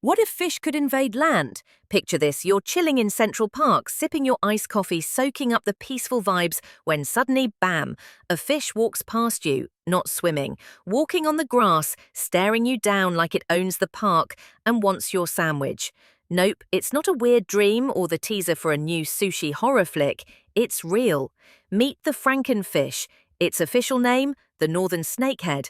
What if fish could invade land? Picture this, you're chilling in Central Park, sipping your iced coffee, soaking up the peaceful vibes, when suddenly, bam, a fish walks past you, not swimming, walking on the grass, staring you down like it owns the park and wants your sandwich. Nope, it's not a weird dream or the teaser for a new sushi horror flick. It's real. Meet the Frankenfish. Its official name, the northern snakehead.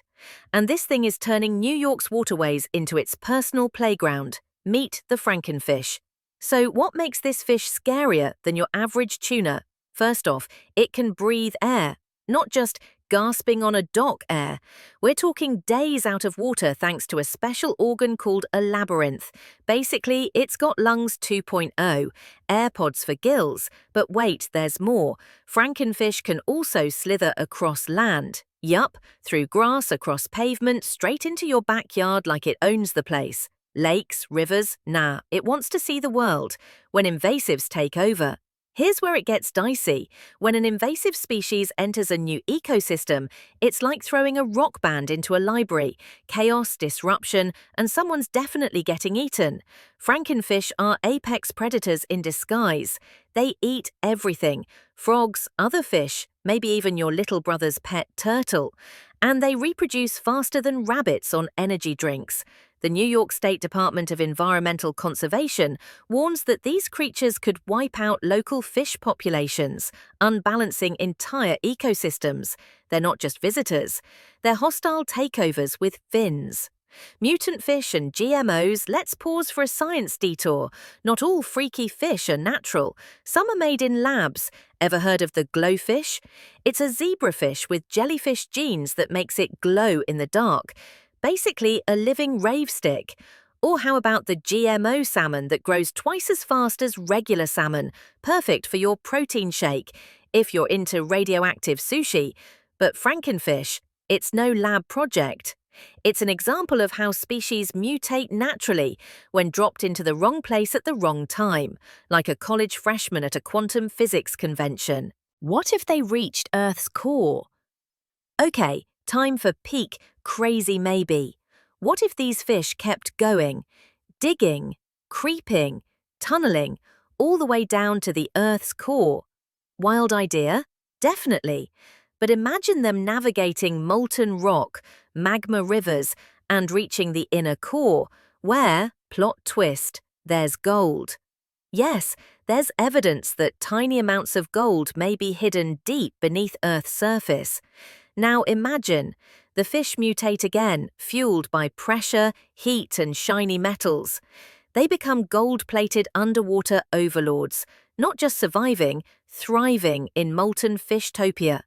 And this thing is turning New York's waterways into its personal playground. Meet the Frankenfish. So what makes this fish scarier than your average tuna? First off, it can breathe air, not just gasping on a dock air. We're talking days out of water thanks to a special organ called a labyrinth. Basically, it's got lungs 2.0, air pods for gills, but wait, there's more. Frankenfish can also slither across land. Yup, through grass, across pavement, straight into your backyard like it owns the place. Lakes, rivers, nah, it wants to see the world. When invasives take over. Here's where it gets dicey. When an invasive species enters a new ecosystem, it's like throwing a rock band into a library. Chaos, disruption, and someone's definitely getting eaten. Frankenfish are apex predators in disguise. They eat everything. Frogs, other fish, maybe even your little brother's pet turtle. And they reproduce faster than rabbits on energy drinks. The New York State Department of Environmental Conservation warns that these creatures could wipe out local fish populations, unbalancing entire ecosystems. They're not just visitors, they're hostile takeovers with fins. Mutant fish and GMOs, let's pause for a science detour. Not all freaky fish are natural. Some are made in labs. Ever heard of the glowfish? It's a zebrafish with jellyfish genes that makes it glow in the dark. Basically, a living rave stick. Or how about the GMO salmon that grows twice as fast as regular salmon, perfect for your protein shake, if you're into radioactive sushi. But Frankenfish, it's no lab project. It's an example of how species mutate naturally when dropped into the wrong place at the wrong time, like a college freshman at a quantum physics convention. What if they reached Earth's core? Okay, time for peak crazy maybe. What if these fish kept going, digging, creeping, tunneling, all the way down to the Earth's core? Wild idea? Definitely. But imagine them navigating molten rock, magma rivers, and reaching the inner core, where, plot twist, there's gold. Yes, there's evidence that tiny amounts of gold may be hidden deep beneath Earth's surface. Now imagine, the fish mutate again, fueled by pressure, heat, and shiny metals. They become gold-plated underwater overlords, not just surviving, thriving in molten fishtopia.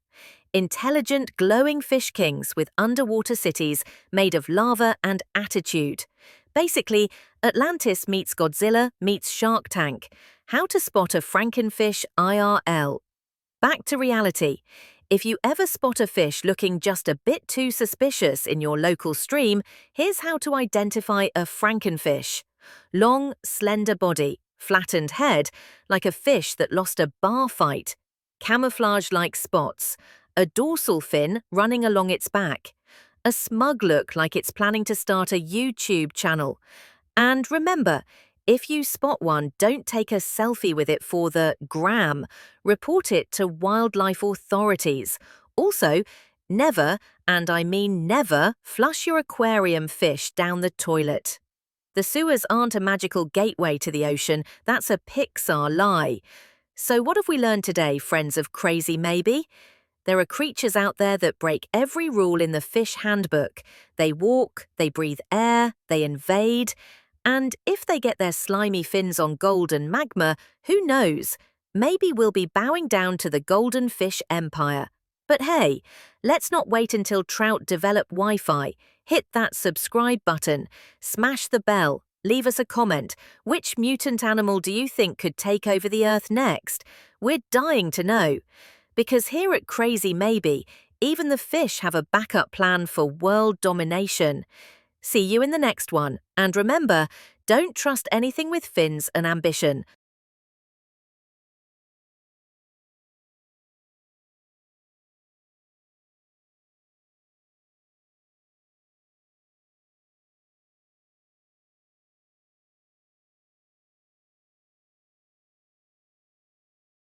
Intelligent, glowing fish kings with underwater cities made of lava and attitude. Basically, Atlantis meets Godzilla meets Shark Tank. How to spot a Frankenfish IRL. Back to reality. If you ever spot a fish looking just a bit too suspicious in your local stream, here's how to identify a Frankenfish. Long, slender body, flattened head, like a fish that lost a bar fight. Camouflage-like spots. A dorsal fin running along its back. A smug look like it's planning to start a YouTube channel. And remember, if you spot one, don't take a selfie with it for the gram. Report it to wildlife authorities. Also, never, and I mean never, flush your aquarium fish down the toilet. The sewers aren't a magical gateway to the ocean, that's a Pixar lie. So what have we learned today, friends of Crazy Maybe? There are creatures out there that break every rule in the fish handbook. They walk, they breathe air, they invade. And if they get their slimy fins on gold and magma, who knows? Maybe we'll be bowing down to the golden fish empire. But hey, let's not wait until trout develop Wi-Fi. Hit that subscribe button, smash the bell, leave us a comment. Which mutant animal do you think could take over the Earth next? We're dying to know. Because here at Crazy Maybe, even the fish have a backup plan for world domination. See you in the next one. And remember, don't trust anything with fins and ambition.